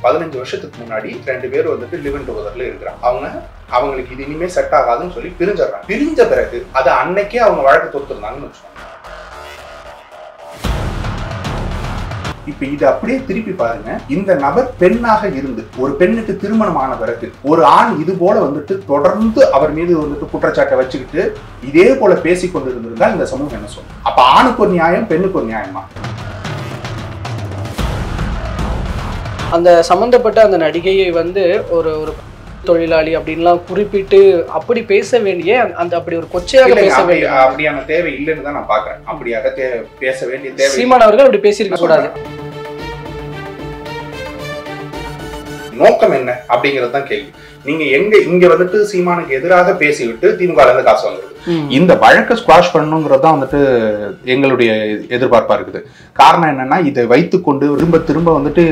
15 வருஷத்துக்கு முன்னாடி 2 பேர் வந்துட்டு லிவ் இன் டுகெதர்ல இருக்கிறாங்க. அவங்களுக்கு இது இனிமே செட் ஆகாதுன்னு சொல்லி பிரிஞ்சிடறாங்க. பிரிஞ்ச பிறகு அது அன்னைக்கே அவங்க வழக்கு தொடுத்திருந்தாங்கன்னு வச்சுக்கோங்க. இப்ப இது அப்படியே திருப்பி பாருங்க. இந்த நபர் பெண்ணாக இருந்து ஒரு பெண்ணுக்கு திருமணமான பிறகு ஒரு ஆண் இது போல வந்துட்டு தொடர்ந்து அவர் மீது வந்துட்டு குற்றச்சாட்டை வச்சுக்கிட்டு இதே போல பேசி கொண்டு இருந்திருந்தா இந்த சமூகம் என்ன சொல்லும்? அப்ப ஆணுக்கு ஒரு நியாயம், பெண்ணுக்கு ஒரு நியாயமா? அந்த சம்பந்தப்பட்ட அந்த நடிகையை ஒரு ஒரு தொழிலாளி அப்படின்லாம் குறிப்பிட்டு அப்படி பேச வேண்டிய அந்த அப்படி ஒரு கொச்சையாக பேச வேண்டிய அப்படியான தேவை இல்லைன்னு தான் நான் பாக்குறேன். அப்படியாக பேச வேண்டிய தேவை சீமான் அவர்கள் அப்படி பேசியிருக்க கூடாது. நோக்கம் என்ன அப்படிங்கிறது தான் கேள்வி. நீங்க இங்க வந்துட்டு சீமானுக்கு எதிராக பேசிவிட்டு திமுக இருந்து காசு வாங்குறது, இந்த வழக்கை ஸ்குவாஷ் பண்ணணுங்கிறது தான் வந்துட்டு எங்களுடைய எதிர்பார்ப்பா இருக்குது. காரணம் என்னன்னா, இதை வைத்துக்கொண்டு திரும்ப திரும்ப வந்துட்டு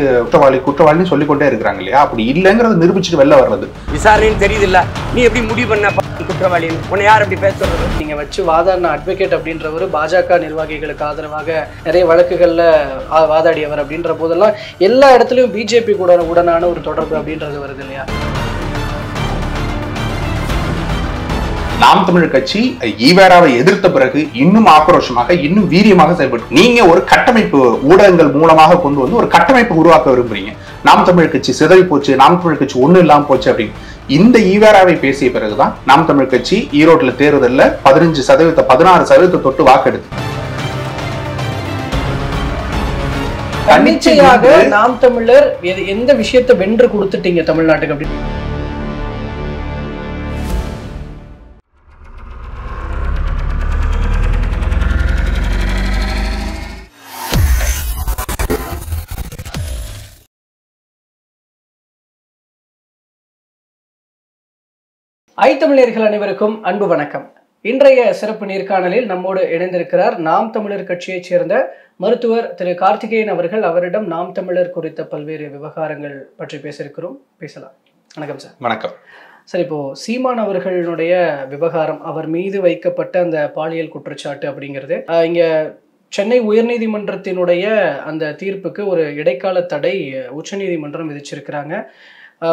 குற்றவாளின்னு சொல்லிக்கொண்டே இருக்கிறாங்க இல்லையா? அப்படி இல்லைங்கிறத நிரூபிச்சுட்டு வெளில வர்றது விசாரணைன்னு தெரியுது இல்ல. நீ எப்படி முடிவு பண்ண குற்றவாளி? உன்னை யார் அப்படி பேசுறது? நீங்க வச்சு வாதாடின அட்வொகேட் அப்படின்றவர் பாஜக நிர்வாகிகளுக்கு ஆதரவாக நிறைய வழக்குகள்ல வாதாடியவர் அப்படின்ற போதெல்லாம் எல்லா இடத்துலயும் பிஜேபி உடனான ஒரு தொடர்பு அப்படின்றது வருது இல்லையா? நாம் தமிழர் கட்சி ஈவேராவை எதிர்த்த பிறகு இன்னும் ஆக்ரோஷமாக, இன்னும் வீரியமாக செயல்பட்டு நீங்க ஒரு கட்டமைப்பு ஊடகங்கள் மூலமாக கொண்டு வந்து ஒரு கட்டமைப்பு உருவாக்க விரும்புறீங்க. நாம் தமிழர் கட்சி சிதறி போச்சு, நாம் தமிழர் கட்சி ஒண்ணு இல்லாம போச்சு அப்படின்னு இந்த ஈவேராவை பேசிய பிறகுதான் நாம் தமிழர் கட்சி ஈரோட்டுல தேர்தல்ல 15% 16% தொட்டு வாக்கெடுத்து தன்னிச்சையாக நாம் தமிழர் எந்த விஷயத்தை வென்று கொடுத்துட்டீங்க தமிழ்நாட்டுக்கு அப்படின்னு. தமிழர்கள் அனைவருக்கும் அன்பு வணக்கம். இன்றைய சிறப்பு நேர்காணலில் நம்மோடு இணைந்திருக்கிறார் நாம் தமிழர் கட்சியைச் சேர்ந்த மருத்துவர் திரு கார்த்திகேயன் அவர்கள். அவரிடம் நாம் தமிழர் குறித்த பல்வேறு விவகாரங்கள் பற்றி பேசலாம். வணக்கம் சார். வணக்கம் சார். இப்போ சீமான் அவர்களுடைய விவகாரம், அவர் மீது வைக்கப்பட்ட அந்த பாலியல் குற்றச்சாட்டு அப்படிங்கிறது இங்க சென்னை உயர்நீதிமன்றத்தினுடைய அந்த தீர்ப்புக்கு ஒரு இடைக்கால தடை உச்சநீதிமன்றம் விதிச்சிருக்கிறாங்க.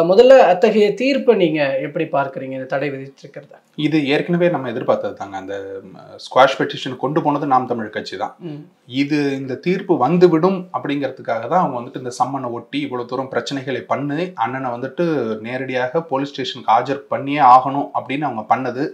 முதல்ல அத்தகைய தீர்ப்பை நீங்க எப்படி பார்க்குறீங்க, இந்த தடை விதிச்சிருக்கிறத? இது ஏற்கனவே நம்ம எதிர்பார்த்தது தாங்க. அந்த ஸ்குவாஷ் பெட்டிஷன் கொண்டு போனது நாம் தமிழ் கட்சி தான். இந்த தீர்ப்பு வந்துவிடும் அப்படிங்கிறதுக்காக தான் அவங்க வந்துட்டு இந்த சம்மனை ஒட்டி இவ்வளவு தூரம் பிரச்சனைகளை பண்ணி அண்ணனை வந்துட்டு நேரடியாக போலீஸ் ஸ்டேஷனுக்கு ஆஜர் பண்ணியே ஆகணும் அப்படின்னு அவங்க பண்ணது.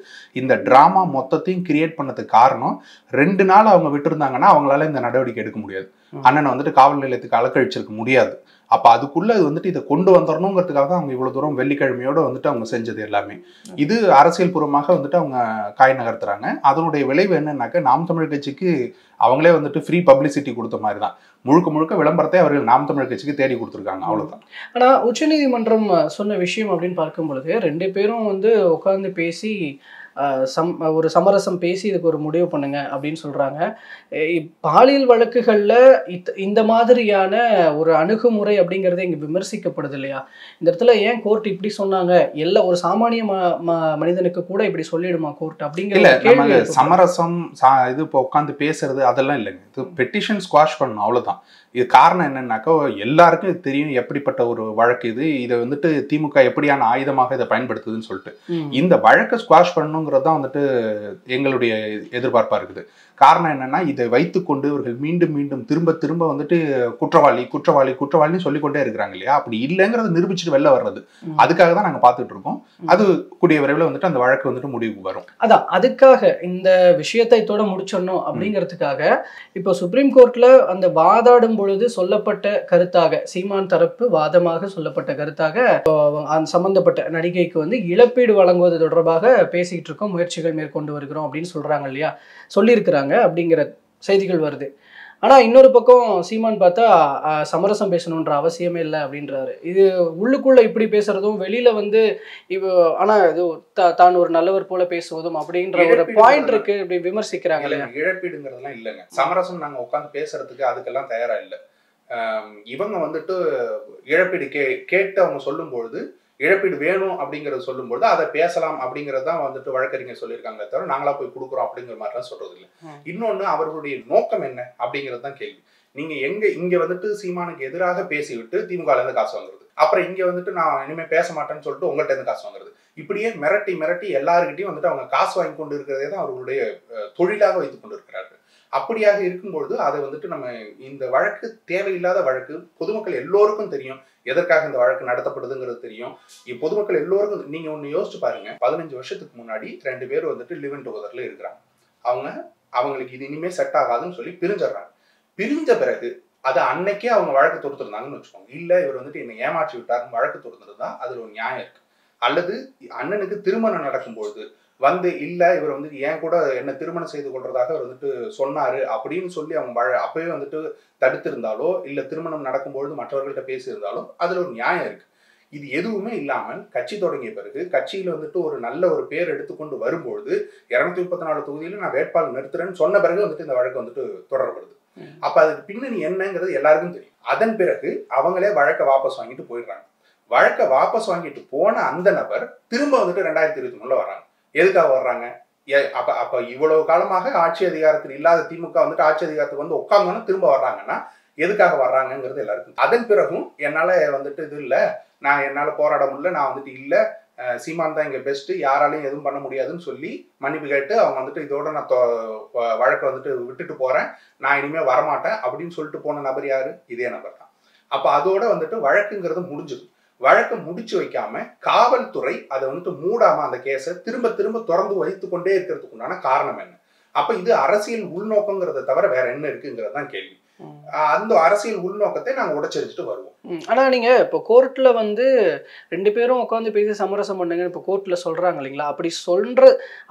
இந்த டிராமா மொத்தத்தையும் கிரியேட் பண்ணதுக்கு காரணம், 2 நாள் அவங்க விட்டுருந்தாங்கன்னா அவங்களால இந்த நடவடிக்கை எடுக்க முடியாது. அண்ணனை வந்துட்டு காவல் நிலையத்துக்கு அலக்கழிச்சிருக்க முடியாது. அப்ப அதுக்குள்ள வந்துட்டு இதை கொண்டு வந்துடணுங்கிறதுக்காக அவங்க இவ்வளவு தூரம் வெள்ளிக்கிழமையோட வந்துட்டு அவங்க செஞ்சது எல்லாமே. இது அரசியல் பூர்வமாக வந்துட்டு அவங்க காய் நகர்த்துறாங்க. அதனுடைய விளைவு என்னன்னாக்க, நாம் தமிழ் கட்சிக்கு அவங்களே வந்துட்டு ஃப்ரீ பப்ளிசிட்டி கொடுத்த மாதிரி தான். முழுக்க முழுக்க விளம்பரத்தை அவர்கள் நாம் தமிழ் கட்சிக்கு தேடி கொடுத்துருக்காங்க, அவ்வளவுதான். ஆனா உச்சநீதிமன்றம் சொன்ன விஷயம் அப்படின்னு பார்க்கும் பொழுது 2 பேரும் உட்கார்ந்து பேசி ஒரு சமரசம் பேசி இதுக்கு ஒரு முடிவு பண்ணுங்க அப்படின்னு சொல்றாங்க. பாலியல் வழக்குகள்ல இந்த மாதிரியான ஒரு அணுகுமுறை அப்படிங்கறது இங்க விமர்சிக்கப்படுது இல்லையா? இந்த இடத்துல ஏன் கோர்ட் இப்படி சொன்னாங்க, எல்லா ஒரு சாமானிய மனிதனுக்கு கூட இப்படி சொல்லிடுமா கோர்ட் அப்படிங்கிற சமரசம் இது இப்போ உட்காந்து பேசுறது அதெல்லாம் இல்லைங்க. இது பெட்டிஷன் ஸ்குவாஷ் பண்ணணும், அவ்வளவுதான். இது காரணம் என்னன்னாக்கா, எல்லாருக்கும் இது தெரியும் எப்படிப்பட்ட ஒரு வழக்கு இது. இதை வந்துட்டு திமுக எப்படியான ஆயுதமாக இதை பயன்படுத்துதுன்னு சொல்லிட்டு இந்த வழக்கை ஸ்குவாஷ் பண்ணணுங்கிறது தான் வந்துட்டு எங்களுடைய எதிர்பார்ப்பா இருக்குது. காரணம் என்னன்னா, இதை வைத்துக்கொண்டு இவர்கள் மீண்டும் மீண்டும் திரும்ப திரும்ப வந்துட்டு குற்றவாளின்னு சொல்லிக்கொண்டே இருக்கிறாங்க இல்லையா? அப்படி இல்லைங்கிறத நிரூபிச்சுட்டு வெளில வர்றது. அதுக்காக தான் நாங்க பார்த்துட்டு இருக்கோம். அது கூடிய விரைவில் வந்துட்டு அந்த வழக்கு வந்துட்டு முடிவுக்கு வரும். அதான் அதுக்காக இந்த விஷயத்தை இதோட முடிச்சிடணும் அப்படிங்கிறதுக்காக இப்போ சுப்ரீம் கோர்ட்ல அந்த வாதாடும் பொழுது சொல்லப்பட்ட கருத்தாக, சீமான் தரப்பு வாதமாக சொல்லப்பட்ட கருத்தாக அந்த சம்பந்தப்பட்ட நடிகைக்கு இழப்பீடு வழங்குவது தொடர்பாக பேசிக்கிட்டு இருக்கோம், முயற்சிகள் மேற்கொண்டு வருகிறோம் அப்படின்னு சொல்றாங்க இல்லையா? சொல்லியிருக்கிறாங்க அப்படிங்கிற செய்திகள் வருது. ஆனா இன்னொரு பக்கம் சீமான் பார்த்தா சமரசம் பேசணுன்ற அவசியமே இல்லை அப்படின்றாரு. இது உள்ளுக்குள்ள இப்படி பேசுறதும் வெளியில ஆனா இது தான் ஒரு நல்லவர் போல பேசுவதும் அப்படின்ற ஒரு பாயிண்ட் இருக்கு, இப்படி விமர்சிக்கிறாங்க. இழப்பீடுங்கிறதுலாம் இல்லைங்க. சமரசம் நாங்க உட்காந்து பேசுறதுக்கு அதுக்கெல்லாம் தயாரா இல்லை. இவங்க வந்துட்டு இழப்பீடு கேட்டு அவங்க சொல்லும் பொழுது இழப்பீடு வேணும் அப்படிங்கறது சொல்லும்போது அதை பேசலாம் அப்படிங்கறது தான் வந்துட்டு வழக்கறிஞர் சொல்லியிருக்காங்களே தவிர நாங்களா போய் கொடுக்குறோம் அப்படிங்கிற மாதிரிலாம் சொல்றது இல்லை. இன்னொன்னு, அவர்களுடைய நோக்கம் என்ன அப்படிங்கிறது தான் கேள்வி. நீங்க இங்க வந்துட்டு சீமானுக்கு எதிராக பேசிவிட்டு திமுக இருந்து காசு வாங்குறது, அப்புறம் இங்க வந்துட்டு நான் இனிமே பேச மாட்டேன்னு சொல்லிட்டு உங்கள்கிட்ட இருந்து காசு வாங்குறது. இப்படியே மிரட்டி மிரட்டி எல்லாருக்கிட்டையும் வந்துட்டு அவங்க காசு வாங்கி கொண்டு இருக்கிறதே தான் அவர்களுடைய தொழிலாக வைத்துக் கொண்டு இருக்கிறார்கள். அப்படியாக இருக்கும்பொழுது அதை வந்துட்டு நம்ம இந்த வழக்கு தேவையில்லாத வழக்கு. பொதுமக்கள் எல்லோருக்கும் தெரியும் எதற்காக இந்த வழக்கு நடத்தப்படுதுங்கிறது தெரியும். பொதுமக்கள் எல்லோருக்கும் நீங்க ஒண்ணு யோசிச்சு பாருங்க. 15 வருஷத்துக்கு முன்னாடி 2 பேர் வந்துட்டு லிவ் இன் டுகெதர்ல இருக்கிறாங்க. அவங்களுக்கு இது இனிமே செட் ஆகாதுன்னு சொல்லி பிரிஞ்சிடறாங்க. பிரிஞ்ச பிறகு அது அன்னைக்கே அவங்க வழக்கு தொடுத்திருந்தாங்கன்னு வச்சுக்கோங்க. இல்ல இவர் வந்துட்டு என்னை ஏமாற்றி விட்டாருன்னு வழக்கு தொடுத்திருந்தா அதுல ஒரு நியாயம் இருக்கு. அல்லது அண்ணனுக்கு திருமணம் நடக்கும்பொழுது இல்ல இவர் வந்துட்டு ஏன் கூட என்ன திருமணம் செய்து கொள்றதாக அவர் வந்துட்டு சொன்னாரு அப்படின்னு சொல்லி அவங்க அப்பவே வந்துட்டு தடுத்திருந்தாலோ இல்ல திருமணம் நடக்கும்பொழுது மற்றவர்கள்ட்ட பேசியிருந்தாலோ அதுல ஒரு நியாயம் இருக்கு. இது எதுவுமே இல்லாமல் கட்சி தொடங்கிய பிறகு கட்சியில வந்துட்டு ஒரு நல்ல ஒரு பேர் எடுத்துக்கொண்டு வரும்பொழுது 234 தொகுதியில நான் வேட்பாளர் நிறுத்துறேன்னு சொன்ன பிறகு வந்துட்டு இந்த வழக்கு வந்துட்டு தொடரப்படுது. அப்ப அதுக்கு பின்னணி என்னங்கிறது எல்லாருக்கும் தெரியும். அதன் பிறகு அவங்களே வழக்கை வாபஸ் வாங்கிட்டு போயிடுறாங்க. வழக்கை வாபஸ் வாங்கிட்டு போன அந்த நபர் திரும்ப வந்துட்டு 2023 வர்றாங்க. எதுக்காக வர்றாங்க? அப்ப இவ்வளவு காலமாக ஆட்சி அதிகாரத்தில் இல்லாத திமுக வந்துட்டு ஆட்சி அதிகாரத்துக்கு வந்து உட்கார்ந்தோன்னு திரும்ப வர்றாங்கன்னா எதுக்காக வர்றாங்கிறது எல்லாருக்கும். அதன் பிறகும் என்னால வந்துட்டு இது இல்ல, நான் என்னால போராட முடியல, நான் வந்துட்டு இல்ல சீமான் தான் இங்க பெஸ்ட், யாராலையும் எதுவும் பண்ண முடியாதுன்னு சொல்லி மன்னிப்பு கேட்டு அவங்க வந்துட்டு இதோட நான் வழக்கை வந்துட்டு விட்டுட்டு போறேன், நான் இனிமே வரமாட்டேன் அப்படின்னு சொல்லிட்டு போன நபர் யாரு? இதே நபர் தான். அப்ப அதோட வந்துட்டு வழக்குங்கிறது முடிஞ்சது. வழக்கை முடிச்சு வைக்காம காவல்துறை அதை வந்துட்டு மூடாம அந்த கேஸை திரும்ப திரும்ப திறந்து வைத்து கொண்டே இருக்கிறதுக்கு உண்டான காரணம் என்ன? அப்ப இது அரசியல் உள்நோக்கங்கிறத தவிர வேற என்ன இருக்குங்கிறது தான் கேள்வி. அந்த அரசியல் உள்நோக்கத்தை நாங்க உடைச்செடுத்துட்டு வருவோம். ஆனா நீங்க இப்போ கோர்ட்ல வந்து 2 பேரும் உட்காந்து பேசி சமரசம் பண்ணுங்க இப்போ கோர்ட்ல சொல்றாங்க இல்லைங்களா?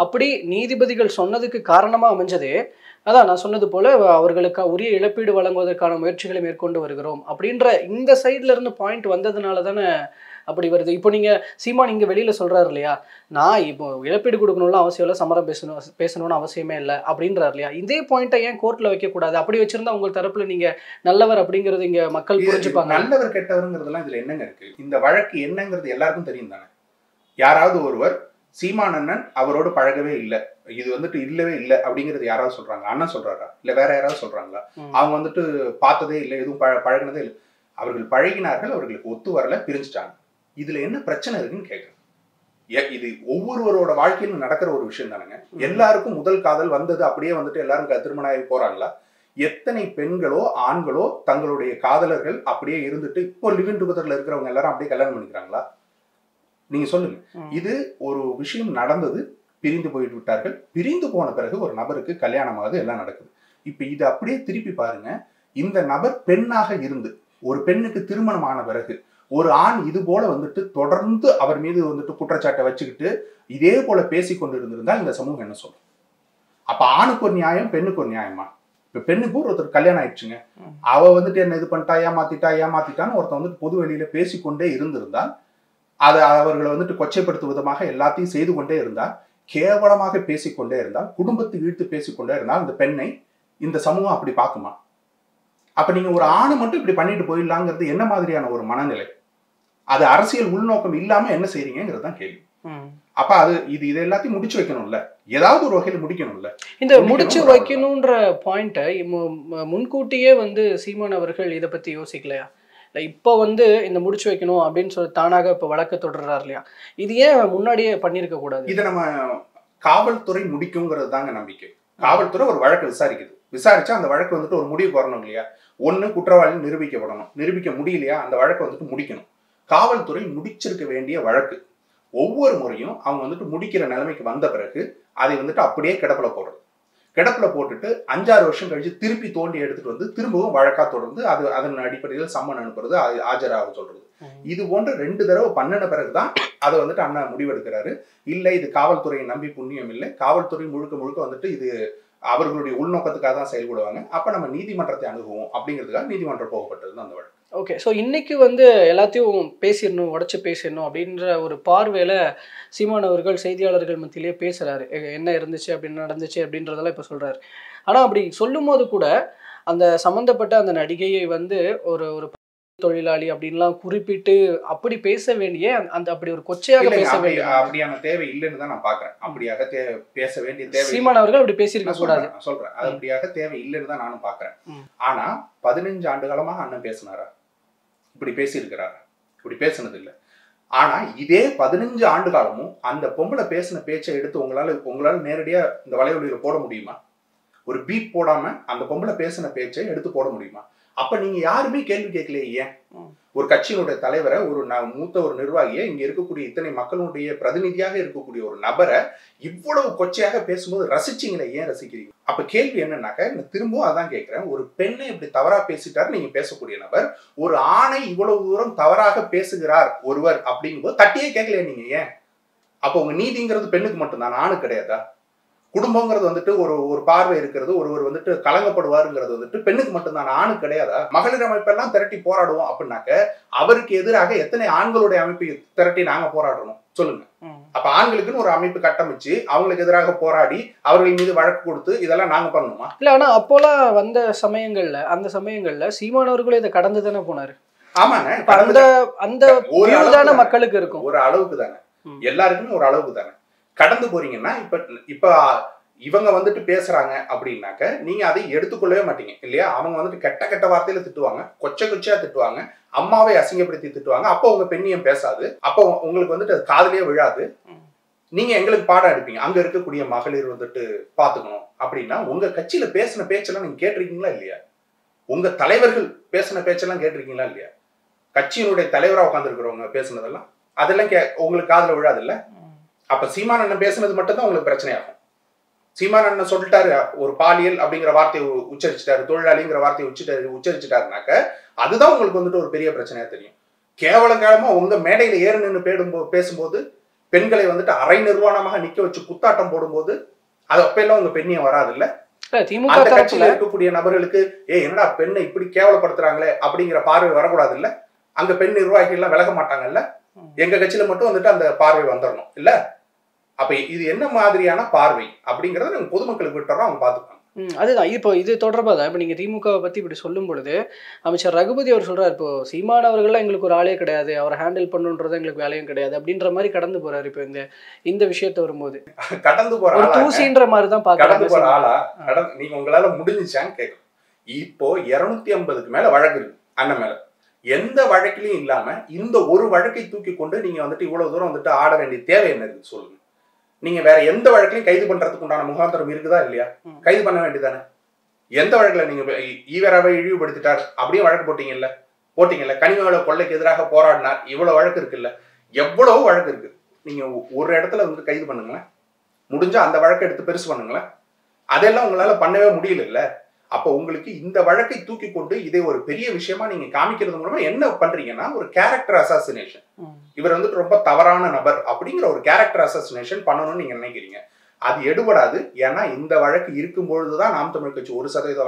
அப்படி நீதிபதிகள் சொன்னதுக்கு காரணமா அமைஞ்சதே அதான் நான் சொன்னது போல அவர்களுக்கு உரிய இழப்பீடு வழங்குவதற்கான முயற்சிகளை மேற்கொண்டு வருகிறோம் அப்படின்ற இந்த சைட்ல இருந்து பாயிண்ட் வந்ததுனால தானே அப்படி வருது. இப்போ நீங்க சீமான் இங்க வெளியில சொல்றாரு இல்லையா, நான் இப்போ இழப்பீடு கொடுக்கணும்னு அவசியம் இல்லை, சமரம் பேசணும்னு அவசியமே இல்லை அப்படின்றாரு இல்லையா? இதே பாயிண்ட்டை ஏன் கோர்ட்ல வைக்க கூடாது? அப்படி வச்சிருந்தா உங்க தரப்புல நீங்க நல்லவர் அப்படிங்கிறது இங்க மக்கள் புரிஞ்சுப்பாங்க. நல்லவர் கெட்டவருங்கிறதுலாம் இதுல என்னங்க இருக்கு? இந்த வழக்கு என்னங்கிறது எல்லாருக்கும் தெரியும் தானே. யாராவது ஒருவர் சீமான் அண்ணன் அவரோடு பழகவே இல்லை, இது வந்துட்டு இல்லவே இல்லை அப்படிங்கிறது யாராவது சொல்றாங்க? அண்ணன் சொல்றாரா இல்ல வேற யாராவது சொல்றாங்களா? அவங்க வந்துட்டு பார்த்ததே இல்லை, எதுவும் பழகினதே இல்லை. அவர்கள் பழகினார்கள், அவர்களுக்கு ஒத்து வரல, பிரிஞ்சுட்டாங்க. இதுல என்ன பிரச்சனை இருக்குன்னு கேட்குறேன். இது ஒவ்வொருவரோட வாழ்க்கையிலும் நடக்கிற ஒரு விஷயம் தானுங்க. எல்லாருக்கும் முதல் காதல் வந்தது அப்படியே வந்துட்டு எல்லாரும் திருமணம் ஆகி போறாங்களா? எத்தனை பெண்களோ ஆண்களோ தங்களுடைய காதலர்கள் அப்படியே இருந்துட்டு இப்போ லிவ் இன் டுகெதர்ல இருக்கிறவங்க எல்லாரும் அப்படியே கல்யாணம் பண்ணிக்கிறாங்களா? நீங்க சொல்லுங்க. இது ஒரு விஷயம் நடந்தது, பிரிந்து போயிட்டு விட்டார்கள். பிரிந்து போன பிறகு ஒரு நபருக்கு கல்யாணமாவது எல்லாம் நடக்குது. இப்ப இது அப்படியே திருப்பி பாருங்க. இந்த நபர் பெண்ணாக இருந்து ஒரு பெண்ணுக்கு திருமணம் ஆன பிறகு ஒரு ஆண் இது போல வந்துட்டு தொடர்ந்து அவர் மீது வந்துட்டு குற்றச்சாட்டை வச்சுக்கிட்டு இதே போல பேசிக்கொண்டு இருந்திருந்தால் இந்த சமூகம் என்ன சொல்லும்? அப்ப ஆணுக்கு ஒரு நியாயம், பெண்ணுக்கு ஒரு நியாயமா? இப்ப பெண்ணுக்கு ஒருத்தர் கல்யாணம் ஆயிடுச்சுங்க, அவ வந்துட்டு என்ன இது பண்ணிட்டா, ஏமாத்திட்டான்னு ஒருத்தர் வந்துட்டு பொது வெளியில பேசிக்கொண்டே இருந்திருந்தால், அதை அவர்களை வந்துட்டு கொச்சைப்படுத்தும் விதமாக எல்லாத்தையும் செய்து கொண்டே இருந்தால், கேவலமாக பேசிக்கொண்டே இருந்தால், குடும்பத்தை இழுத்து பேசிக்கொண்டே இருந்தால் இந்த பெண்ணை இந்த சமூகம் அப்படி பார்க்குமா? அப்ப நீங்க ஒரு ஆணை மட்டும் இப்படி பண்ணிட்டு போயிடலாங்கிறது என்ன மாதிரியான ஒரு மனநிலை? அது அரசியல் உள்நோக்கம் இல்லாம என்ன செய்றீங்கிறது தான் கேள்வி. அப்ப இது எல்லாத்தையும் முடிச்சு வைக்கணும்ல, ஏதாவது ஒரு வகையில முடிக்கணும்ல. இந்த முடிச்சு வைக்கணும்ன்ற பாயிண்ட முன்கூட்டியே சீமான் அவர்கள் இதை பத்தி யோசிக்கலையா? இப்போ இந்த முடிச்சு வைக்கணும் அப்படின்னு சொல்லி தானாக இப்போ வழக்கு தொடர்றாரு இல்லையா? இது ஏன் முன்னாடியே பண்ணிருக்க கூடாது? இதை நம்ம காவல்துறை முடிக்குங்கிறது தாங்க நம்பிக்கை. காவல்துறை ஒரு வழக்கு விசாரிச்சா அந்த வழக்கு வந்துட்டு ஒரு முடிவுக்கு வரணும் இல்லையா? ஒண்ணு குற்றவாளி நிரூபிக்கப்படணும், நிரூபிக்க முடியலையா அந்த வழக்கை வந்துட்டு முடிக்கணும். காவல்துறை முடிச்சிருக்க வேண்டிய வழக்கு ஒவ்வொரு முறையும் அவங்க வந்துட்டு முடிக்கிற நிலைமைக்கு வந்த பிறகு அதை வந்துட்டு அப்படியே கிடப்பில போடுறது. கிடப்பில போட்டுட்டு 5-6 வருஷம் கழிச்சு திருப்பி தோண்டி எடுத்துட்டு திரும்பவும் வழக்கா தொடர்ந்து அதன் அடிப்படையில் சம்மன் அனுப்புறது, ஆஜராக சொல்றது. இது போன்று 2 தடவை பண்ணின பிறகுதான் அதை வந்துட்டு அண்ணா முடிவெடுக்கிறாரு. இல்லை இது காவல்துறையை நம்பி புண்ணியம் இல்லை, காவல்துறை முழுக்க வந்துட்டு இது அவர்களுடைய உள்நோக்கத்துக்காக தான் செயல்படுவாங்க, அப்ப நம்ம நீதிமன்றத்தை அணுகுவோம் அப்படிங்கிறதுக்காக நீதிமன்றம் போகப்பட்டது அந்த வழக்கு. ஓகே, ஸோ இன்னைக்கு எல்லாத்தையும் பேசிடணும், உடச்சு பேசிடணும் அப்படின்ற ஒரு பார்வையில சீமான் அவர்கள் செய்தியாளர்கள் மத்தியிலேயே பேசுறாரு. என்ன இருந்துச்சு அப்படின்னு நடந்துச்சு அப்படின்றதெல்லாம் இப்போ சொல்றாரு. ஆனா அப்படி சொல்லும் போது கூட அந்த சம்பந்தப்பட்ட அந்த நடிகையை ஒரு ஒரு தொழிலாளி அப்படின்லாம் குறிப்பிட்டு அப்படி பேச வேண்டிய அப்படி ஒரு கொச்சையாக பேச வேண்டிய அப்படியான தேவை இல்லைன்னு தான் நான் பாக்குறேன். அப்படியாக பேச வேண்டிய தேவை சீமான் அவர்கள் அப்படி பேசியிருக்க கூடாது சொல்றேன். அது அப்படியாக தேவை இல்லைன்னு தான் நானும் பாக்குறேன். ஆனா 15 ஆண்டு காலமாக அண்ணன் பேசினாரா? இப்படி பேசியிருக்கிறாரா? இப்படி பேசுனது இல்லை. ஆனா இதே 15 ஆண்டு காலமும் அந்த பொம்பளை பேசின பேச்சை எடுத்து உங்களால நேரடியா இந்த வலையொலியில போட முடியுமா? ஒரு பீட் போடாம அந்த பொம்பளை பேசின பேச்சை எடுத்து போட முடியுமா? அப்ப நீங்க யாருமே கேள்வி கேட்கலையே. ஏன் ஒரு கட்சியினுடைய தலைவரை, ஒரு மூத்த ஒரு நிர்வாகியை, இங்க இருக்கக்கூடிய இத்தனை மக்களுடைய பிரதிநிதியாக இருக்கக்கூடிய ஒரு நபரை இவ்வளவு கொச்சையாக பேசும்போது ரசிச்சீங்களே, ஏன் ரசிக்கிறீங்க? அப்ப கேள்வி என்னன்னாக்க, திரும்பவும் அதான் கேட்கிறேன், ஒரு பெண்ணை இப்படி தவறா பேசிட்டாரு நீங்க பேசக்கூடிய நபர், ஒரு ஆணை இவ்வளவு தூரம் தவறாக பேசுகிறார் ஒருவர் அப்படிங்கும்போது தட்டியே கேட்கலையே நீங்க. ஏன்? அப்ப உங்க நீதிங்கிறது பெண்ணுக்கு மட்டும்தான், ஆணு கிடையாதா? குடும்பங்கிறது வந்துட்டு ஒரு பார்வை இருக்கிறது, ஒருவர் வந்துட்டு கலங்கப்படுவாருங்கிறது வந்துட்டு பெண்ணுக்கு மட்டும்தான், ஆணு கிடையாதா? மகளிர் அமைப்பெல்லாம் திரட்டி போராடுவோம் அப்படின்னாக்க அவருக்கு எதிராக எத்தனை ஆண்களுடைய அமைப்பை திரட்டி நாங்க போராடுறோம் சொல்லுங்க. அப்ப ஆண்களுக்குன்னு ஒரு அமைப்பு கட்டமைச்சு அவங்களுக்கு எதிராக போராடி அவர்கள் மீது வழக்கு கொடுத்து இதெல்லாம் நாங்க பண்ணணுமா? இல்ல, ஆனா அப்போலாம் வந்த சமயங்கள்ல, அந்த சமயங்கள்ல சீமானவர்களும் இதை கடந்து தானே போனாரு. ஆமாங்க, அந்த மக்களுக்கு இருக்கும் ஒரு அளவுக்கு தானே, எல்லாருக்குமே ஒரு அளவுக்கு தானே. கடந்து போறீங்கன்னா இப்ப இவங்க வந்துட்டு பேசுறாங்க அப்படின்னாக்க நீங்க அதை எடுத்துக்கொள்ளவே மாட்டீங்க இல்லையா? அவங்க வந்துட்டு கெட்ட கெட்ட வார்த்தையில திட்டுவாங்க, கொச்சையா திட்டுவாங்க, அம்மாவை அசிங்கப்படுத்தி திட்டுவாங்க. அப்போ உங்க பெண்ணியம் பேசாது, அப்போ உங்களுக்கு வந்துட்டு அது காதலியே விழாது. நீங்க எங்களுக்கு பாடம் எடுப்பீங்க, அங்க இருக்கக்கூடிய மகளிர் வந்துட்டு பாத்துக்கணும் அப்படின்னா. உங்க கட்சியில பேசின பேச்செல்லாம் நீங்க கேட்டிருக்கீங்களா இல்லையா? உங்க தலைவர்கள் பேசின பேச்செல்லாம் கேட்டிருக்கீங்களா இல்லையா? கட்சியினுடைய தலைவரா உட்கார்ந்து இருக்கிறவங்க பேசுனதெல்லாம் அதெல்லாம் உங்களுக்கு காதுல விழாது இல்ல? அப்ப சீமான் அண்ணன் பேசுனது மட்டும் தான் உங்களுக்கு பிரச்சனையாகும். சீமான் அண்ணன் சொல்லிட்டாரு, ஒரு பாலியல் அப்படிங்கிற வார்த்தையை உச்சரிச்சுட்டாரு, தொழிலாளிங்கிற வார்த்தையை உச்சரிச்சுட்டாருனாக்க அதுதான் உங்களுக்கு வந்துட்டு ஒரு பெரிய பிரச்சனையா தெரியும். கேவலமா உங்க மேடையில ஏறு நின்று பேசும்போது, பெண்களை வந்துட்டு அரை நிர்வாணமாக நிக்க வச்சு குத்தாட்டம் போடும்போது அது அப்பெல்லாம் உங்க பெண்ணியம் வராது இல்ல? அந்த கட்சியில இருக்கக்கூடிய நபர்களுக்கு என்னடா பெண்ணை இப்படி கேவலப்படுத்துறாங்களே அப்படிங்கிற பார்வை வரக்கூடாது இல்ல? அங்க பெண் நிர்வாகிகள் எல்லாம் விலக மாட்டாங்கல்ல? எங்க கட்சியில மட்டும் வந்துட்டு அந்த பார்வை வந்துடணும் இல்ல? அப்ப இது என்ன மாதிரியான பார்வை அப்படிங்கறத நம்ம பொதுமக்களுக்கு விட்டுறோம், அவங்க பாத்துப்பாங்க. அதுதான் இப்போ இது தொடர்பாக தான் இப்போ நீங்கள் திமுகவை பற்றி இப்படி சொல்லும் பொழுது அமைச்சர் ரகுபதி அவர் சொல்கிறார், இப்போ சீமான் அவர்கள்லாம் எங்களுக்கு ஒரு ஆளே கிடையாது, அவரை ஹேண்டில் பண்ணுன்றது எங்களுக்கு வேலையும் கிடையாது அப்படின்ற மாதிரி கடந்து போறாரு. இப்போ இந்த விஷயத்த வரும்போது கடந்து போற தூசின்ற மாதிரி தான் கடந்து போற ஆளா நீங்க உங்களால முடிஞ்சுச்சான்னு கேட்கும். இப்போ 250க்கு மேல வழக்கு இருக்கு அண்ணன் மேல. எந்த வழக்கிலையும் இல்லாம இந்த ஒரு வழக்கை தூக்கி கொண்டு நீங்க வந்துட்டு இவ்வளவு தூரம் வந்துட்டு ஆட வேண்டிய தேவை என்ன இருக்கு சொல்லுங்க. நீங்க வேற எந்த வழக்கையும் கைது பண்றதுக்கு உண்டான முகாந்திரம் இருக்குதா இல்லையா? கைது பண்ண வேண்டியதானே. எந்த வழக்குல நீங்க ஈவராவை இழிவுபடுத்திட்டார் அப்படியே வழக்கு போட்டீங்கல்ல. கனிமவள கொள்ளைக்கு எதிராக போராடினார், இவ்வளவு வழக்கு இருக்குல்ல. எவ்வளவு வழக்கு இருக்கு. நீங்க ஒரு இடத்துல வந்து கைது பண்ணுங்களேன், முடிஞ்சா அந்த வழக்கை எடுத்து பெருசு பண்ணுங்களேன். அதெல்லாம் உங்களால பண்ணவே முடியல இல்ல? அப்ப உங்களுக்கு இந்த வழக்கை தூக்கி கொண்டு இதை ஒரு பெரிய விஷயமா நீங்க காமிக்கிறது மூலமா என்ன பண்றீங்கன்னா ஒரு கேரக்டர் அசாசினேஷன். இவர் வந்துட்டு ரொம்ப தவறான நபர் அப்படிங்கிற ஒரு கேரக்டர் அசாசினேஷன் பண்ணணும்னு நீங்க நினைக்கிறீங்க. அது எடுபடாது. ஏன்னா இந்த வழக்கு இருக்கும்பொழுதுதான் நாம் தமிழ் கட்சி 1%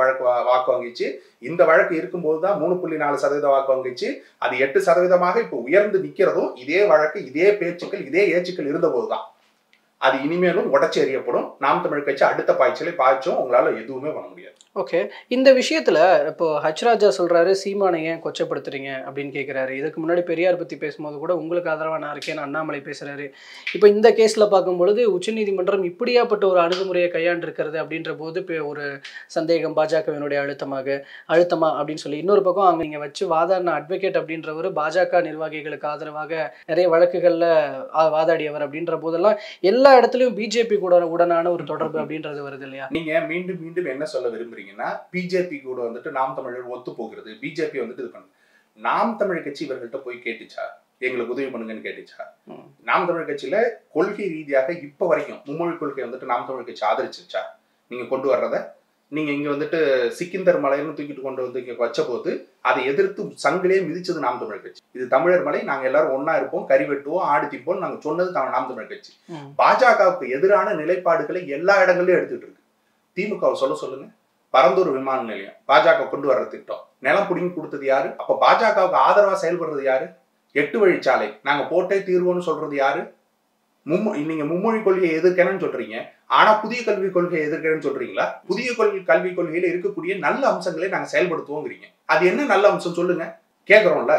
வாக்கு வாங்கிச்சு. இந்த வழக்கு இருக்கும்போதுதான் 3.4% வாக்கு வாங்கிச்சு. அது 8% இப்ப உயர்ந்து நிக்கிறதும் இதே வழக்கு, இதே பேச்சுக்கள், இதே ஏச்சுக்கள் இருந்த போதுதான். அது இனிமேலும் உடச்சி எறியப்படும். நாம் தமிழ் கட்சி அடுத்த பாய்ச்சலை பாய்ச்சும், உங்களால எதுவுமே பண்ண முடியாது. ஓகே, இந்த விஷயத்துல இப்போ ஹச்ராஜா சொல்றாரு சீமானை ஏன் கொச்சப்படுத்துறீங்க அப்படின்னு கேட்கிறாரு. இதுக்கு முன்னாடி பெரியார் பத்தி பேசும்போது கூட உங்களுக்கு ஆதரவா நான் இருக்கேன்னு அண்ணாமலை பேசுறாரு. இப்போ இந்த கேஸ்ல பார்க்கும்பொழுது உச்சநீதிமன்றம் இப்படியாப்பட்ட ஒரு அணுகுமுறையை கையாண்டு இருக்கிறது அப்படின்ற போது ஒரு சந்தேகம் பாஜகவினுடைய அழுத்தமா அப்படின்னு சொல்லி, இன்னொரு பக்கம் அங்க நீங்க வச்சு வாதாடின அட்வொகேட் அப்படின்றவர் பாஜக நிர்வாகிகளுக்கு ஆதரவாக நிறைய வழக்குகள்ல வாதாடியவர் அப்படின்ற போதெல்லாம் எல்லா இடத்துலயும் பிஜேபி கூட உடனான ஒரு தொடர்பு அப்படின்றது வருது இல்லையா? நீங்க மீண்டும் மீண்டும் என்ன சொல்ல விரும்புறீங்கன்னா பிஜேபி கூட வந்துட்டு நாம் தமிழர் ஒத்து போகிறது, பிஜேபி வந்துட்டு இது பண்ணு. நாம் தமிழ் கட்சி இவர்கள்ட்ட போய் கேட்டுச்சா எங்களுக்கு உதவி பண்ணுங்கன்னு கேட்டுச்சா? நாம் தமிழ் கட்சியில கொள்கை ரீதியாக இப்ப வரைக்கும் மும்மொழி கொள்கை வந்துட்டு நாம் தமிழ் கட்சி ஆதரிச்சிருச்சா? நீங்க கொண்டு வர்றத நீங்க இங்க வந்துட்டு சிக்கிந்தர் மலைன்னு தூக்கிட்டு கொண்டு வந்து இங்க வச்ச போது அதை எதிர்த்து சங்கிலே மிதிச்சது நாம் தமிழ் கட்சி. இது தமிழர் மலை, நாங்க எல்லாரும் ஒன்னா இருப்போம், கறி வெட்டுவோம், ஆடு திப்போம் நாங்க சொன்னது நாம் தமிழ் கட்சி. பாஜகவுக்கு எதிரான நிலைப்பாடுகளை எல்லா இடங்களையும் எடுத்துட்டு இருக்கு. திமுக சொல்லுங்க, பரந்தூர் விமான நிலையம் பாஜக கொண்டு வர்ற திட்டம், நிலம் புடிங்கி கொடுத்தது யாரு? அப்ப பாஜகவுக்கு ஆதரவா செயல்படுறது யாரு? 8 வழிச்சாலை நாங்க போட்டே தீர்வோம்னு சொல்றது யாரு? நீங்க மும்மொழி கொள்கையை எதிர்க்கணும்னு சொல்றீங்க, ஆனா புதிய கல்விக் கொள்கையை எதிர்க்கணும்னு சொல்றீங்களா? புதிய கல்விக் கொள்கையில இருக்கக்கூடிய நல்ல அம்சங்களை நாங்க செயல்படுத்துவோங்கிறீங்க. அது என்ன நல்ல அம்சம் சொல்லுங்க, கேட்கறோம்ல.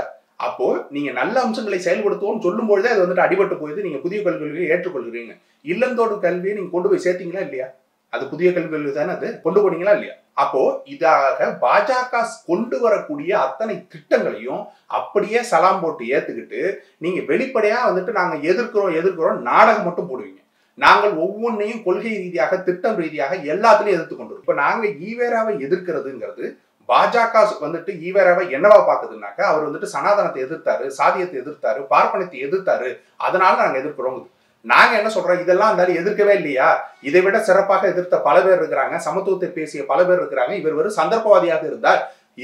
அப்போ நீங்க நல்ல அம்சங்களை செயல்படுத்துவோம்னு சொல்லும் பொழுதே அது வந்துட்டு அடிபட்டு போயிது. நீங்க புதிய கல்விக் கொள்கையை ஏற்றுக்கொள்கிறீங்க. இல்லந்தோடு கல்வியை நீங்க கொண்டு போய் சேர்த்தீங்களா இல்லையா? அது புதிய கல்விக் கொள்கை தானே, அது கொண்டு போனீங்களா இல்லையா? அப்போ இதாக பாஜக கொண்டு வரக்கூடிய அத்தனை திட்டங்களையும் அப்படியே சலாம் போட்டு ஏத்துக்கிட்டு நீங்க வெளிப்படையா வந்துட்டு நாங்க எதிர்க்கிறோம் நாடகம் மட்டும் போடுவீங்க. நாங்கள் ஒவ்வொன்றையும் கொள்கை ரீதியாக திட்டம் ரீதியாக எல்லாத்துலயும் எதிர்த்து கொண்டு இப்ப நாங்க ஈவேராவை எதிர்க்கிறதுங்கிறது பாஜக வந்துட்டு ஈவேராவை என்னவா பாக்குதுன்னாக்கா அவர் வந்துட்டு சனாதனத்தை எதிர்த்தாரு, சாதியத்தை எதிர்த்தாரு, பார்ப்பனத்தை எதிர்த்தாரு, அதனால நாங்க எதிர்க்கிறோம். நாங்க என்ன சொல்றோம், இதெல்லாம் இருந்தாலும் எதிர்க்கவே இல்லையா, இதை விட சிறப்பாக எதிர்த்த பல பேர் இருக்கிறாங்க, சமத்துவத்தை பேசிய பல பேர் இருக்கிறாங்க, இவர் வெறும் சந்தர்ப்பவாதியாக இருந்தார்,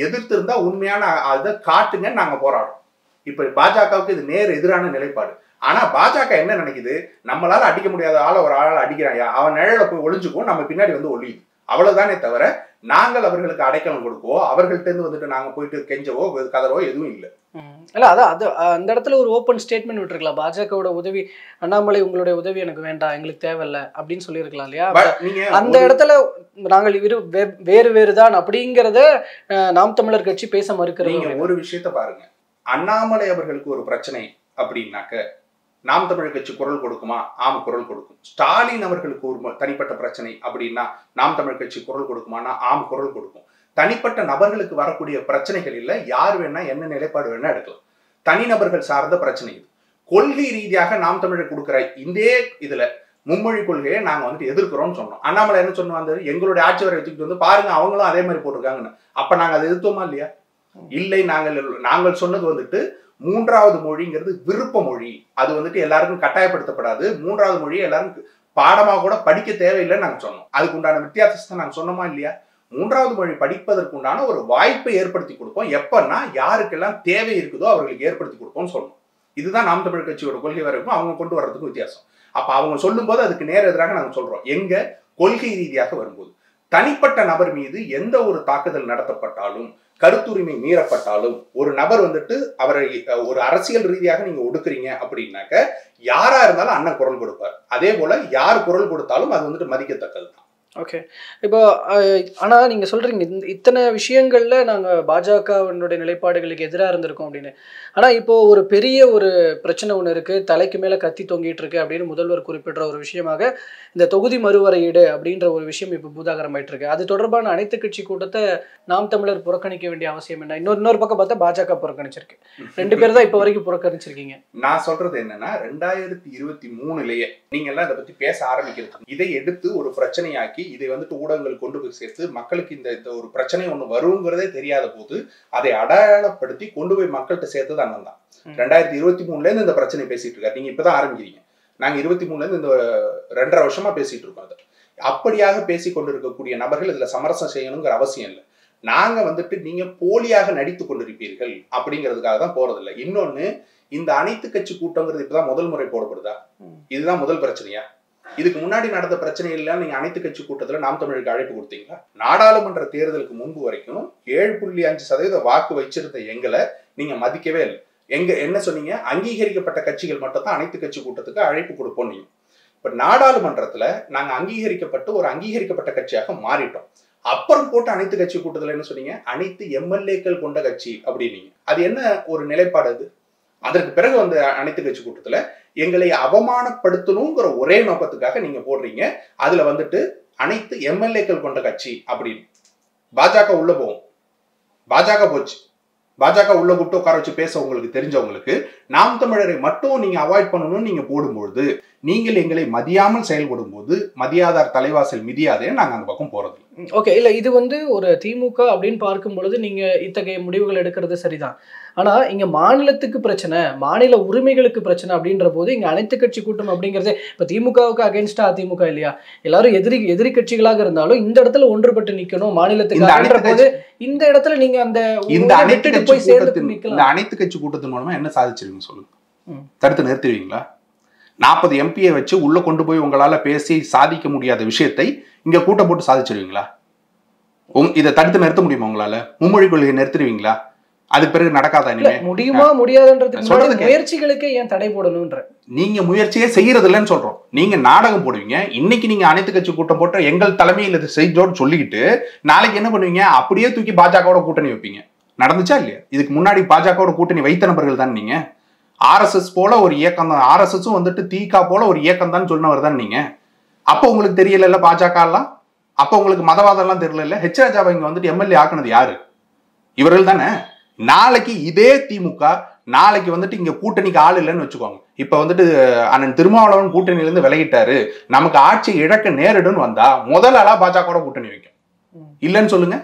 எதிர்த்து இருந்தா உண்மையான அதை காட்டுங்க, நாங்க போராடுறோம். இப்ப பாஜகவுக்கு இது நேர் எதிரான நிலைப்பாடு. ஆனா பாஜக என்ன நினைக்குது, நம்மளால அடிக்க முடியாத ஆள ஒரு ஆள் அடிக்கிறாயா, அவன் நிழல போய் ஒளிஞ்சுக்கும், நம்ம பின்னாடி வந்து ஒளியுது, அவ்வளவுதானே தவிர நாங்கள் அவர்களுக்கு அடைக்கலம் கொடுக்கவோ அவர்கள்ட்ட இருந்து வந்துட்டு நாங்க போயிட்டு கெஞ்சவோ கதறவோ எதுவும் இல்லை. இல்ல அதான் அது அந்த இடத்துல ஒரு ஓப்பன் ஸ்டேட்மெண்ட் விட்டுருக்கலாம், பாஜகவோட உதவி, அண்ணாமலை உங்களுடைய உதவி எனக்கு வேண்டாம், எங்களுக்கு தேவையில்லை அப்படின்னு சொல்லியிருக்கலாம் இல்லையா. அந்த இடத்துல நாங்கள் வேறு வேறுதான் அப்படிங்கிறத நாம் தமிழர் கட்சி பேச மறுக்கிறீங்க. ஒரு விஷயத்த பாருங்க, அண்ணாமலை அவர்களுக்கு ஒரு பிரச்சனை அப்படின்னாக்க நாம் தமிழர் கட்சி குரல் கொடுக்குமா? ஆம், குரல் கொடுக்கும். ஸ்டாலின் அவர்களுக்கு ஒரு தனிப்பட்ட பிரச்சனை அப்படின்னா நாம் தமிழர் கட்சி குரல் கொடுக்குமானா? ஆம், குரல் கொடுக்கும். தனிப்பட்ட நபர்களுக்கு வரக்கூடிய பிரச்சனைகள் இல்லை, யார் வேணா என்ன நிலைப்பாடு வேணா எடுக்கலாம். தனிநபர்கள் சார்ந்த பிரச்சனை இது. கொள்கை ரீதியாக நாம் தமிழர் கொடுக்குற இந்த இதுல மும்மொழி கொள்கையை நாங்க வந்துட்டு எதிர்க்கிறோம்னு சொன்னோம். அண்ணாமலை என்ன சொன்ன வந்தது, எங்களுடைய ஆட்சி வரை வச்சுக்கிட்டு வந்து பாருங்க அவங்களும் அதே மாதிரி போட்டிருக்காங்கன்னு. அப்ப நாங்க அதை எதிர்த்தோமா இல்லையா? இல்லை, நாங்கள் சொன்னது வந்துட்டு மூன்றாவது மொழிங்கிறது விருப்ப மொழி, அது வந்துட்டு எல்லாருக்கும் கட்டாயப்படுத்தப்படாது, மூன்றாவது மொழியை எல்லாரும் பாடமாக கூட படிக்க தேவையில்லைன்னு நாங்க சொன்னோம். அதுக்கு உண்டான வித்தியாசத்தை நாங்க சொன்னோமா இல்லையா? மூன்றாவது மொழி படிப்பதற்கு உண்டான ஒரு வாய்ப்பை ஏற்படுத்தி கொடுப்போம், எப்பன்னா யாருக்கெல்லாம் தேவை இருக்குதோ அவர்களுக்கு ஏற்படுத்தி கொடுப்போம்னு சொல்லணும். இதுதான் நாம் தமிழர் கட்சியோட கொள்கை வரைக்கும் அவங்க கொண்டு வர்றதுக்கும் வித்தியாசம். அப்ப அவங்க சொல்லும் போது அதுக்கு நேர் எதிராக நாங்க சொல்றோம். எங்க கொள்கை ரீதியாக வரும்போது தனிப்பட்ட நபர் மீது எந்த ஒரு தாக்குதல் நடத்தப்பட்டாலும், கருத்துரிமை மீறப்பட்டாலும், ஒரு நபர் வந்துட்டு அவரை ஒரு அரசியல் ரீதியாக நீங்க ஒடுக்குறீங்க அப்படின்னாக்க யாரா இருந்தாலும் அண்ணன் குரல் கொடுப்பார். அதே போல யார் குரல் கொடுத்தாலும் அது வந்துட்டு மதிக்கத்தக்கது தான். ஓகே, இப்போ ஆனால் நீங்கள் சொல்கிறீங்க இத்தனை விஷயங்களில் நாங்கள் பாஜகவினுடைய நிலைப்பாடுகளுக்கு எதிராக இருந்திருக்கோம் அப்படின்னு. ஆனால் இப்போது ஒரு பெரிய ஒரு பிரச்சனை ஒன்று இருக்குது, தலைக்கு மேலே கத்தி தொங்கிட்டு இருக்கு அப்படின்னு முதல்வர் குறிப்பிடுற ஒரு விஷயமாக இந்த தொகுதி மறுவரையீடு அப்படின்ற ஒரு விஷயம் இப்போ பூதாகரமாயிட்டு இருக்கு. அது தொடர்பான அனைத்து கட்சி கூட்டத்தை நாம் தமிழர் புறக்கணிக்க வேண்டிய அவசியம் என்ன? இன்னொரு பக்கம் பார்த்தா பாஜக புறக்கணிச்சிருக்கு. 2 பேர் தான் இப்போ வரைக்கும் புறக்கணிச்சிருக்கீங்க. நான் சொல்றது என்னன்னா, 2023 நீங்க எல்லாம் இதை பத்தி பேச ஆரம்பிக்கிறது, இதை எடுத்து ஒரு பிரச்சனையாக்கி இதை வந்துட்டு ஊடகங்கள் கொண்டு போய் சேர்த்து மக்களுக்கு இந்த ஒரு பிரச்சனை ஒண்ணு வருங்கிறதே தெரியாத போது அதை அடையாளப்படுத்தி கொண்டு போய் மக்கள்கிட்ட சேர்த்தது அண்ணன் தான். 2023 இருந்து இந்த பிரச்சனை பேசிட்டு இருக்காரு. நீங்க இப்பதான் ஆரம்பிக்கிறீங்க. நாங்க 23 இருந்து இந்த 2.5 வருஷமா பேசிட்டு இருக்கோம். அதை அப்படியாக பேசி கொண்டு இருக்கக்கூடிய நபர்கள் இதுல சமரசம் செய்யணுங்கிற அவசியம் இல்லை. நாங்க வந்துட்டு நீங்க போலியாக நடித்து கொண்டிருப்பீர்கள் அப்படிங்கிறதுக்காக தான் போறதில்லை. இன்னொன்னு, இந்த அனைத்து கட்சி கூட்டங்கிறது இப்பதான் முதல் முறை போடப்படுதா? இதுதான் முதல் பிரச்சனையா? இதுக்கு முன்னாடி நடந்த பிரச்சனை எல்லாம் நீங்க அனைத்து கட்சி கூட்டத்துல நாம் தமிழுக்கு அழைப்பு கொடுத்தீங்களா? நாடாளுமன்ற தேர்தலுக்கு முன்பு வரைக்கும் 7.5% வாக்கு வச்சிருந்த எங்களை நீங்க மதிக்கவே இல்லை. என்ன சொன்னீங்க? அங்கீகரிக்கப்பட்ட கட்சிகள் மட்டும் தான் அனைத்து கட்சி கூட்டத்துக்கு அழைப்பு கொடுப்போம். நீங்க இப்ப நாடாளுமன்றத்துல நாங்க ஒரு அங்கீகரிக்கப்பட்ட கட்சியாக மாறிட்டோம். அப்புறம் போட்டு அனைத்து கட்சி கூட்டத்துல என்ன சொன்னீங்க? அனைத்து எம்எல்ஏக்கள் கொண்ட கட்சி அப்படின்னீங்க. அது என்ன ஒரு நிலைப்பாடு அது? அதற்கு பிறகு வந்து அனைத்து கட்சி கூட்டத்துல எங்களை அவமானப்படுத்தணுங்கிற ஒரே நோக்கத்துக்காக நீங்க போடுறீங்க. அதுல வந்துட்டு அனைத்து எம்எல்ஏக்கள் கொண்ட கட்சி அப்படின்னு பாஜக உள்ள போகும். பாஜக போச்சு. பாஜக உள்ள கூப்பிட்டு உட்கார வச்சு பேச உங்களுக்கு தெரிஞ்சவங்களுக்கு நாம் தமிழரை மட்டும் நீங்க அவாய்ட் பண்ணணும்னு நீங்க போடும்பொழுது, நீங்கள் எங்களை மதியாமல் செயல்படும் போது மதியாதார் தலைவாசல் மிதியாதே நாங்க அந்த பக்கம் போறது. ஓகே, இல்ல இது வந்து ஒரு திமுக அப்படின்னு பார்க்கும் பொழுது நீங்க இத்தகைய முடிவுகள் எடுக்கிறது சரிதான். ஆனா இங்க மாநிலத்துக்கு பிரச்சனை, மாநில உரிமைகளுக்கு பிரச்சனை அப்படின்ற போது இங்க அனைத்து கட்சி கூட்டம் அப்படிங்கறதே இப்ப திமுகவுக்கு அகைன்ஸ்டா அதிமுக இல்லையா? எல்லாரும் எதிரி கட்சிகளாக இருந்தாலும் இந்த இடத்துல ஒன்றுபட்டு நிக்கணும் மாநிலத்துக்கு போது இந்த இடத்துல நீங்க அந்த அனைத்து கட்சி கூட்டத்தின் மூலமா என்ன சாதிச்சிருக்கீங்க சொல்லுங்க? தடுத்து நிறுத்துவீங்களா? 40 எம்பியை வச்சு உள்ள கொண்டு போய் உங்களால பேசி சாதிக்க முடியாத விஷயத்தை இங்க கூட்டம் போட்டு சாதிச்சிருவீங்களா? இதை தடுத்து நிறுத்த முடியுமா உங்களால? மும்மொழி கொள்கையை நிறுத்துவீங்களா? அதுக்கு பிறகு நடக்காதா? இனிமே முடியுமா முடியாதுன்றது முயற்சிகளுக்கு ஏன் தடை போடணும்ன்ற நீங்க முயற்சியே செய்யறது இல்லைன்னு சொல்றோம். நீங்க நாடகம் போடுவீங்க. இன்னைக்கு நீங்க அனைத்து கட்சி கூட்டம் போட்டு எங்கள் தலைமையில் இது செய்தோடு சொல்லிக்கிட்டு நாளைக்கு என்ன பண்ணுவீங்க? அப்படியே தூக்கி பாஜகவோட கூட்டணி வைப்பீங்க. நடந்துச்சா இல்லையா? இதுக்கு முன்னாடி பாஜகவோட கூட்டணி வைத்த நபர்கள் தான் நீங்க. RSS போல ஒரு இயக்கம் தான், RSSம் வந்துட்டு தீகா போல ஒரு இயக்கம் தான் சொன்னவர் தான் நீங்க. அப்போ உங்களுக்கு தெரியல பாஜக எல்லாம் அப்ப உங்களுக்கு மதவாதம் எல்லாம் தெரியல இல்ல? ஹெச் ராஜாவை இங்க வந்துட்டு எம்எல்ஏ ஆக்குனது யாரு? இவர்கள் தானே. நாளைக்கு இதே திமுக நாளைக்கு வந்துட்டு இங்க கூட்டணிக்கு ஆள் இல்லைன்னு வச்சுக்கோங்க. இப்ப வந்துட்டு அண்ணன் திருமாவளவன் கூட்டணியில இருந்து விலகிட்டாரு, நமக்கு ஆட்சி இழக்க நேரிடுன்னு வந்தா முதல் ஆளா பாஜக கூட்டணி வைக்கும். இல்லைன்னு சொல்லுங்க.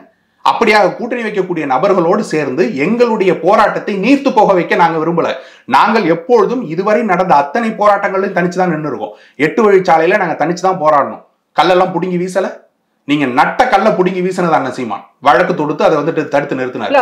அப்படியாக கூட்டணி வைக்கக்கூடிய நபர்களோடு சேர்ந்து எங்களுடைய போராட்டத்தை நீர்த்து போக வைக்க நாங்க விரும்பல. நாங்கள் எப்பொழுதும் இதுவரை நடந்த அத்தனை போராட்டங்களையும் தனிச்சுதான் நின்று இருக்கோம். 8 வழிச்சாலையில நாங்க தனிச்சுதான் போராடணும். கல்லெல்லாம் புடுங்கி வீசல. நீங்க நட்ட கல்ல புடுங்கி வீசினது அண்ணன் சீமான் வழக்கு தொடுத்து அதை வந்துட்டு தடுத்து நிறுத்தினார்.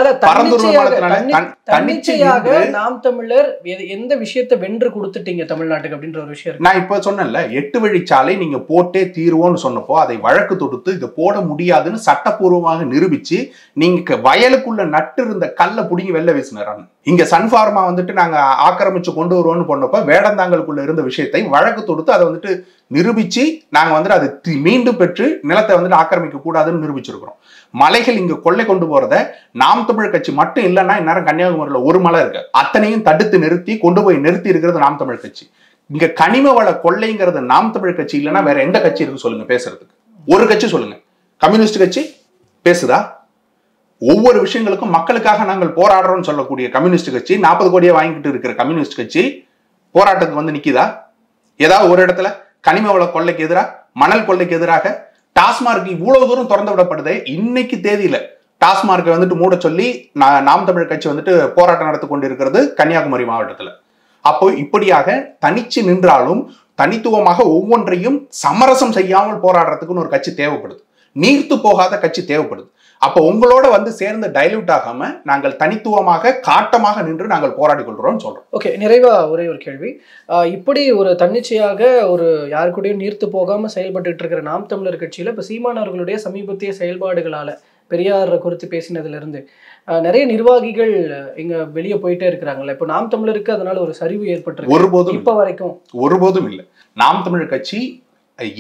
தன்னிச்சையாக நாம் தமிழர் எந்த விஷயத்தை வென்று கொடுத்துட்டீங்க தமிழ்நாட்டுக்கு அப்படின்ற ஒரு விஷயம். நான் இப்ப சொன்னேன்ல, 8 வழிச்சாலை நீங்க போட்டே தீர்வோன்னு சொன்னப்போ அதை வழக்கு தொடுத்து இதை போட முடியாதுன்னு சட்டப்பூர்வமாக நிரூபிச்சு நீங்க வயலுக்குள்ள நட்டு இருந்த கல்ல புடுங்கி வெளில வீசினார். இங்க சன்ஃபார்மா வந்துட்டு நாங்க ஆக்கிரமிச்சு கொண்டு வருவோம்னு போனப்ப வேடந்தாங்களுக்குள்ள இருந்த விஷயத்தை வழக்கு தொடுத்து அதை வந்துட்டு நிரூபிச்சு நாங்க வந்துட்டு அது மீண்டும் பெற்று நிலத்தை வந்துட்டு ஆக்கிரமிக்க கூடாதுன்னு நிரூபிச்சிருக்கிறோம். மலைகள் இங்க கொள்ளை கொண்டு போறத நாம் தமிழ் கட்சி மட்டும் இல்லைன்னா இந்நேரம் கன்னியாகுமரியில ஒரு மலை இருக்கு, அத்தனையும் தடுத்து நிறுத்தி கொண்டு போய் நிறுத்தி இருக்கிறது நாம் தமிழ் கட்சி. இங்க கனிம வள கொள்ளைங்கிறது நாம் தமிழ் கட்சி இல்லைன்னா வேற எந்த கட்சி இருக்கு சொல்லுங்க பேசுறதுக்கு? ஒரு கட்சி சொல்லுங்க. கம்யூனிஸ்ட் கட்சி பேசுதா? ஒவ்வொரு விஷயங்களுக்கும் மக்களுக்காக நாங்கள் போராடுறோம்னு சொல்லக்கூடிய கம்யூனிஸ்ட் கட்சி, 40 கோடியை வாங்கிட்டு இருக்கிற கம்யூனிஸ்ட் கட்சி போராட்டத்துக்கு வந்து நிக்குதா? ஏதாவது ஒரு இடத்துல கனிம வள கொள்ளைக்கு எதிராக, மணல் கொள்ளைக்கு எதிராக டாஸ்மார்க் இவ்வளவு தூரம் திறந்து விடப்படுது. இன்னைக்கு தேதியில டாஸ்மார்க்கை வந்துட்டு மூட சொல்லி நாம் தமிழ் கட்சி வந்துட்டு போராட்டம் நடத்தி கொண்டிருக்கிறது கன்னியாகுமரி மாவட்டத்துல. அப்போ இப்படியாக தனிச்சு நின்றாலும் தனித்துவமாக ஒவ்வொன்றையும் சமரசம் செய்யாமல் போராடுறதுக்குன்னு ஒரு கட்சி தேவைப்படுது. நீர்த்து போகாத கட்சி தேவைப்படுது. அப்போ உங்களோட வந்து சேர்ந்து டைல்யூட் ஆகாம நாங்கள் தனித்துவமாக காட்டமாக நின்று நாங்கள் போராடி கொள்றோம்னு சொல்றோம். ஓகே, நிறைவா ஒரே ஒரு கேள்வி. இப்படி ஒரு தன்னிச்சையாக ஒரு யாரு கூடயும் நீர்த்து போகாம செயல்பட்டு இருக்கிற நாம் தமிழர் கட்சியில இப்ப சீமான் அவர்களுடைய சமீபத்திய செயல்பாடுகளால பெரியார் குறித்து பேசினதுல இருந்து நிறைய நிர்வாகிகள் இங்க வெளியே போயிட்டே இருக்கிறாங்கல்ல. இப்ப நாம் தமிழருக்கு அதனால ஒரு சரிவு ஏற்பட்டு ஒருபோதும் இப்ப வரைக்கும் ஒருபோதும் இல்லை. நாம் தமிழர் கட்சி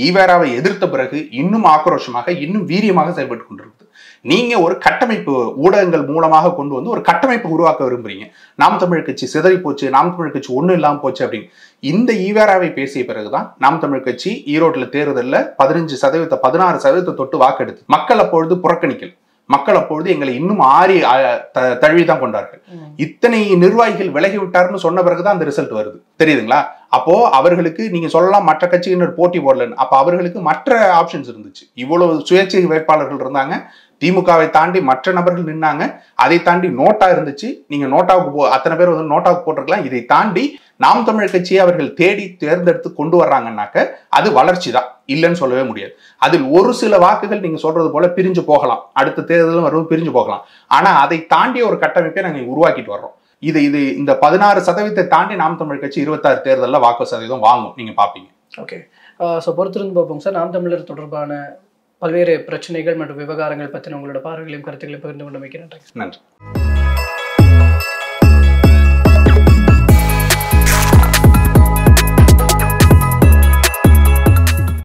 ஈவேராவை எதிர்த்த பிறகு இன்னும் ஆக்ரோஷமாக இன்னும் வீரியமாக செயல்பட்டு கொண்டிருக்கு. நீங்க ஒரு கட்டமைப்பு ஊடகங்கள் மூலமாக கொண்டு வந்து ஒரு கட்டமைப்பு உருவாக்க விரும்புறீங்க. நாம் தமிழ் கட்சி சிதறி போச்சு, நாம் தமிழ் கட்சி ஒண்ணும் இல்லாம போச்சு அப்படின்னு. இந்த ஈவேராவை பேசிய பிறகுதான் நாம் தமிழ் கட்சி ஈரோட்டுல தேர்தலில் 15% 16% தொட்டு வாக்கெடுத்து மக்கள் அப்பொழுது புறக்கணிக்கல். மக்கள் அப்பொழுது எங்களை இன்னும் தழுவிதான் கொண்டார்கள். இத்தனை நிர்வாகிகள் விலகி விட்டார்னு சொன்ன பிறகுதான் அந்த ரிசல்ட் வருது, தெரியுதுங்களா? அப்போ அவர்களுக்கு நீங்க சொல்லலாம் மற்ற கட்சியினர் போட்டி போடலன்னு. அப்ப அவர்களுக்கு மற்ற ஆப்ஷன்ஸ் இருந்துச்சு. இவ்வளவு சுயேட்சை வேட்பாளர்கள் இருந்தாங்க, திமுகவை தாண்டி மற்ற நபர்கள் நின்னாங்க, அதை தாண்டி நோட்டா இருந்துச்சு. நீங்க நோட்டாவுக்கு அத்தனை பேர் வந்து நோட்டாவுக்கு போட்டிருக்கலாம். இதை தாண்டி நாம் தமிழ் கட்சியை அவர்கள் தேடி தேர்ந்தெடுத்து கொண்டு வர்றாங்கன்னாக்க அது வளர்ச்சி தான், இல்லைன்னு சொல்லவே முடியாது. அதில் ஒரு சில வாக்குகள் நீங்க சொல்றது போல பிரிஞ்சு போகலாம், அடுத்த தேர்தலும் வரும் பிரிஞ்சு போகலாம். ஆனா அதை தாண்டிய ஒரு கட்டமைப்பை நாங்கள் உருவாக்கிட்டு வர்றோம். இந்த 16% தாண்டி நாம் தமிழ் கட்சி 26 தேர்தலில் வாக்கு சதவீதம் வாங்கும், நீங்க பாப்பீங்க. ஓகே, ஸோ பொறுத்திருந்து பார்ப்போம் சார். நாம் தமிழர் தொடர்பான பல்வேறு பிரச்சனைகள் மற்றும் விவகாரங்கள் பற்றின உங்களோட பார்வைகளையும் கருத்துக்களையும் பகிர்ந்து கொண்டு வைக்கிறேன். நன்றி.